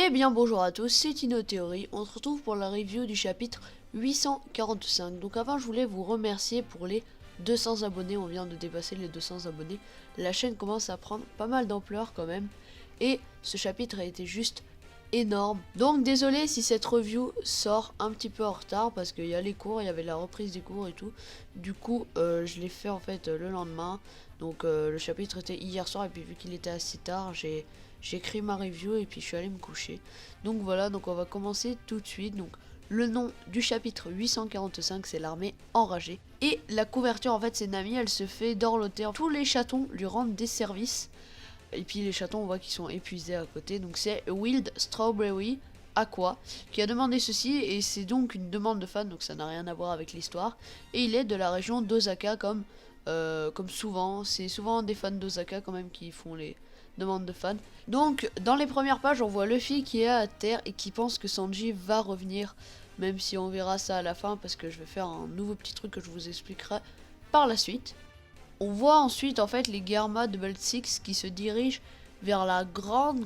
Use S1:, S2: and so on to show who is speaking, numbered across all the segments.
S1: Eh bien bonjour à tous, c'est Théorie. On se retrouve pour la review du chapitre 845. Donc avant je voulais vous remercier pour les 200 abonnés, on vient de dépasser les 200 abonnés. La chaîne commence à prendre pas mal d'ampleur quand même. Et ce chapitre a été juste énorme. Donc désolé si cette review sort un petit peu en retard parce qu'il y a les cours, il y avait la reprise des cours et tout. Du coup je l'ai fait en fait le lendemain. Donc le chapitre était hier soir et puis vu qu'il était assez tard, j'ai écrit ma review et puis je suis allé me coucher. Donc voilà, donc on va commencer tout de suite. Donc le nom du chapitre 845 c'est l'armée enragée. Et la couverture en fait c'est Nami, elle se fait dorloter. Tous les chatons lui rendent des services. Et puis les chatons on voit qu'ils sont épuisés à côté. Donc c'est Wild Strawberry Aqua qui a demandé ceci et c'est donc une demande de fan, donc ça n'a rien à voir avec l'histoire. Et il est de la région d'Osaka comme souvent. C'est souvent des fans d'Osaka quand même qui font les demandes de fans. Donc dans les premières pages on voit Luffy qui est à terre et qui pense que Sanji va revenir. Même si on verra ça à la fin parce que je vais faire un nouveau petit truc que je vous expliquerai par la suite. On voit ensuite en fait les Germa de Belt 6 qui se dirigent vers la grande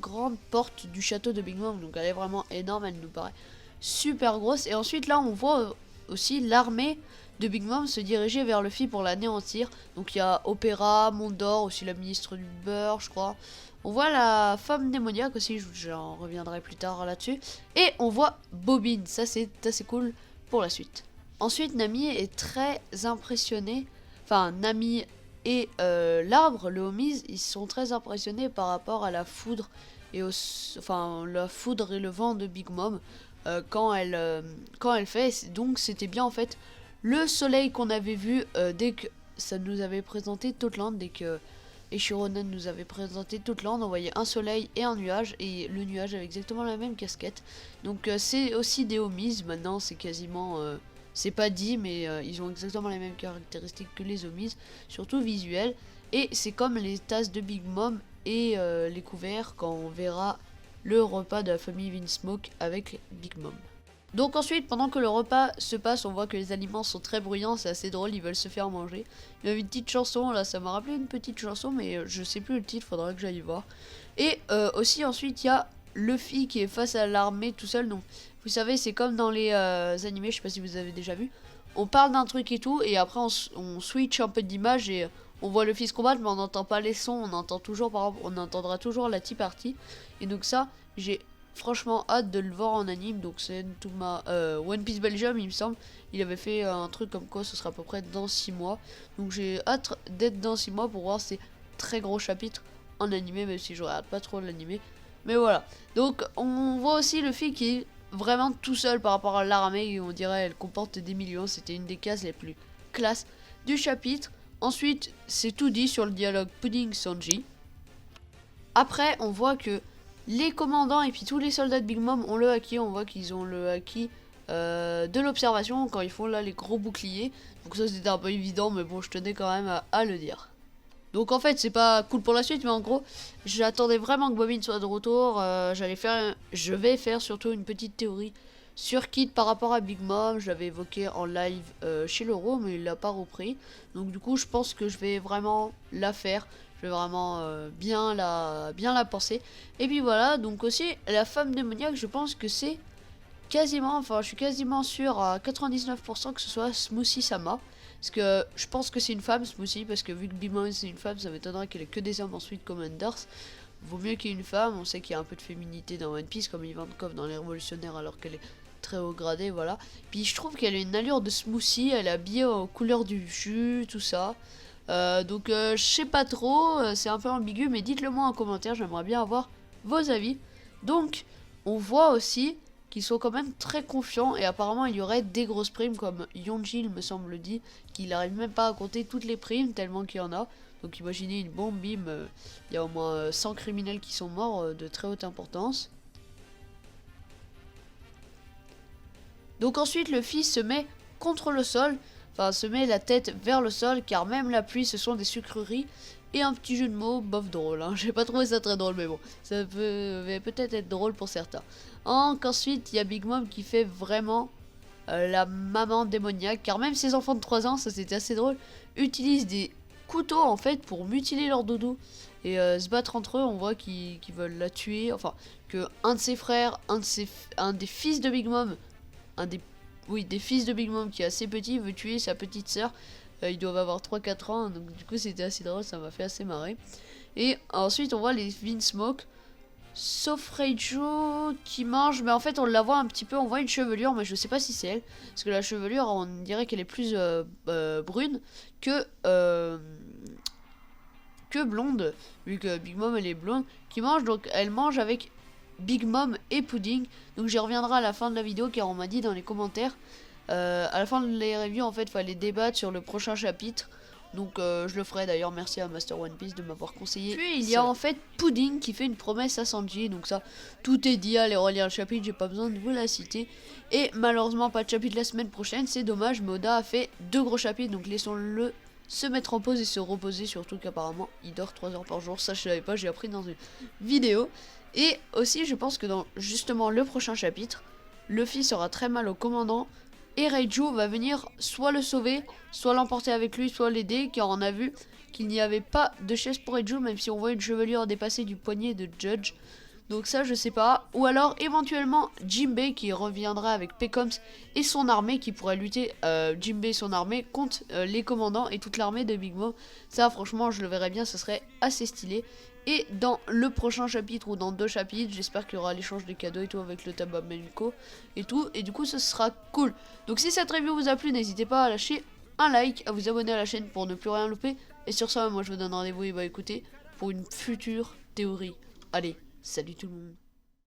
S1: porte du château de Big Mom. Donc elle est vraiment énorme, elle nous paraît super grosse. Et ensuite là on voit aussi l'armée de Big Mom se diriger vers Luffy pour l'anéantir. Donc il y a Opéra, Mondor, aussi la ministre du beurre je crois. On voit la femme démoniaque aussi, j'en reviendrai plus tard là-dessus. Et on voit Bobine, ça c'est assez cool pour la suite. Ensuite Nami est très impressionnée. Enfin Nami et l'arbre, le Homies, ils sont très impressionnés par rapport à la foudre et la foudre et le vent de Big Mom quand elle fait. Donc c'était bien en fait le soleil qu'on avait vu dès que ça nous avait présenté Totland, dès que Eshironen nous avait présenté Totland, on voyait un soleil et un nuage et le nuage avait exactement la même casquette. Donc c'est aussi des Homies, maintenant c'est quasiment c'est pas dit, mais ils ont exactement les mêmes caractéristiques que les Homies, surtout visuelles. Et c'est comme les tasses de Big Mom et les couverts quand on verra le repas de la famille Vinsmoke avec Big Mom. Donc ensuite, pendant que le repas se passe, on voit que les aliments sont très bruyants, c'est assez drôle, ils veulent se faire manger. Il y a une petite chanson, là ça m'a rappelé une petite chanson, mais je sais plus le titre, faudra que j'aille voir. Et aussi ensuite, il y a Luffy qui est face à l'armée tout seul, donc vous savez, c'est comme dans les animés, je sais pas si vous avez déjà vu. On parle d'un truc et tout, et après on switch un peu d'image et on voit Luffy se combattre, mais on n'entend pas les sons, on entend toujours, par exemple, on entendra toujours la Tea Party. Et donc ça, j'ai franchement hâte de le voir en anime. Donc c'est tout ma One Piece Belgium, il me semble, il avait fait un truc comme quoi ce sera à peu près dans 6 mois. Donc j'ai hâte d'être dans 6 mois pour voir ces très gros chapitres en animé, même si je regarde pas trop l'animé. Mais voilà, donc on voit aussi Luffy qui est vraiment tout seul par rapport à l'armée et on dirait elle comporte des millions. C'était une des cases les plus classes du chapitre. Ensuite c'est tout dit sur le dialogue Pudding Sanji. Après on voit que les commandants et puis tous les soldats de Big Mom ont le haki. On voit qu'ils ont le haki de l'observation quand ils font là les gros boucliers. Donc ça c'était un peu évident, mais bon je tenais quand même à le dire. Donc en fait c'est pas cool pour la suite, mais en gros j'attendais vraiment que Bobine soit de retour. Je vais faire surtout une petite théorie sur Kid par rapport à Big Mom. Je l'avais évoqué en live chez Loro, mais il l'a pas repris. Donc du coup je pense que je vais vraiment la faire. Je vais vraiment bien la penser. Et puis voilà, donc aussi la femme démoniaque, je pense que c'est quasiment, enfin je suis quasiment sûr à 99% que ce soit Smoothie Sama. Parce que je pense que c'est une femme, Smoothie, parce que vu que Big Mom c'est une femme, ça m'étonnerait qu'elle ait que des hommes ensuite Commanders. Vaut mieux qu'il y ait une femme, on sait qu'il y a un peu de féminité dans One Piece, comme Ivankov dans les Révolutionnaires alors qu'elle est très haut gradée, voilà. Puis je trouve qu'elle a une allure de Smoothie, elle est habillée aux couleurs du jus, tout ça. Donc je sais pas trop, c'est un peu ambigu, mais dites-le moi en commentaire, j'aimerais bien avoir vos avis. Donc on voit aussi qu'ils sont quand même très confiants et apparemment il y aurait des grosses primes comme Yonji il me semble dit qu'il n'arrive même pas à compter toutes les primes tellement qu'il y en a. Donc imaginez une bombe, bim, il y a au moins 100 criminels qui sont morts de très haute importance. Donc ensuite le fils se met contre le sol, enfin se met la tête vers le sol car même la pluie ce sont des sucreries. Et un petit jeu de mots bof drôle, hein. J'ai pas trouvé ça très drôle mais bon, ça peut peut-être être drôle pour certains. Ensuite il y a Big Mom qui fait vraiment la maman démoniaque, car même ses enfants de 3 ans, ça c'était assez drôle, utilisent des couteaux en fait pour mutiler leur doudou. et se battre entre eux. On voit qu'ils veulent la tuer, enfin que un de ses frères, un des fils de Big Mom, des fils de Big Mom qui est assez petit veut tuer sa petite sœur. Ils doivent avoir 3-4 ans, donc du coup c'était assez drôle, ça m'a fait assez marrer. Et ensuite on voit les Vinsmoke, sauf Reijo qui mange, mais en fait on la voit un petit peu, on voit une chevelure, mais je sais pas si c'est elle, parce que la chevelure on dirait qu'elle est plus brune que blonde, vu que Big Mom elle est blonde, qui mange, donc elle mange avec Big Mom et Pudding. Donc j'y reviendrai à la fin de la vidéo car on m'a dit dans les commentaires à la fin de les reviews en fait il fallait débattre sur le prochain chapitre. Donc je le ferai d'ailleurs, merci à Master One Piece de m'avoir conseillé. Puis il y a en fait Pudding qui fait une promesse à Sanji, donc ça tout est dit, allez relire le chapitre, j'ai pas besoin de vous la citer. Et malheureusement pas de chapitre la semaine prochaine, c'est dommage, mais Oda a fait 2 gros chapitres, donc laissons-le se mettre en pause et se reposer, surtout qu'apparemment il dort 3 heures par jour, ça je savais pas, j'ai appris dans une vidéo. Et aussi je pense que dans justement le prochain chapitre, Luffy sera très mal au commandant et Reijo va venir soit le sauver, soit l'emporter avec lui, soit l'aider, car on a vu qu'il n'y avait pas de chaise pour Reijo, même si on voit une chevelure dépasser du poignet de Judge. Donc ça je sais pas. Ou alors éventuellement Jinbei qui reviendra avec Pecoms et son armée, qui pourrait lutter Jinbei et son armée contre les commandants et toute l'armée de Big Mom. Ça franchement je le verrais bien, ça serait assez stylé. Et dans le prochain chapitre ou dans 2 chapitres, j'espère qu'il y aura l'échange de cadeaux et tout avec le tabac Meliko et tout. Et du coup ce sera cool. Donc si cette review vous a plu, n'hésitez pas à lâcher un like, à vous abonner à la chaîne pour ne plus rien louper. Et sur ça moi je vous donne rendez-vous et écouter pour une future théorie. Allez, salut tout le monde.